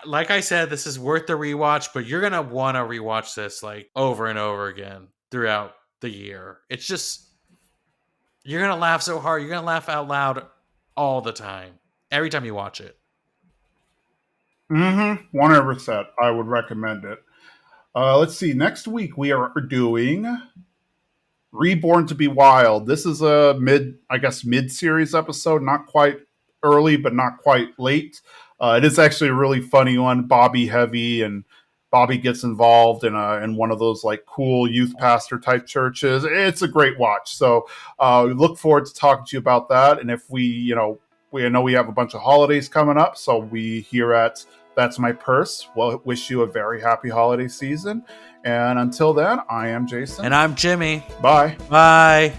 like I said, this is worth the rewatch, but you're gonna want to rewatch this like over and over again throughout the year. It's just you're gonna laugh so hard, you're gonna laugh out loud all the time, every time you watch it. Mm-hmm. 100%. I would recommend it. Let's see. Next week we are doing Reborn to be Wild. This is a mid series episode, not quite early, but not quite late. It is actually a really funny one. Bobby Heavy and Bobby gets involved in one of those like cool youth pastor type churches. It's a great watch. So we look forward to talking to you about that. And if we know we have a bunch of holidays coming up, so we here at That's My Purse, well, wish you a very happy holiday season. And until then, I am And Jason. I'm Jimmy. Bye. Bye.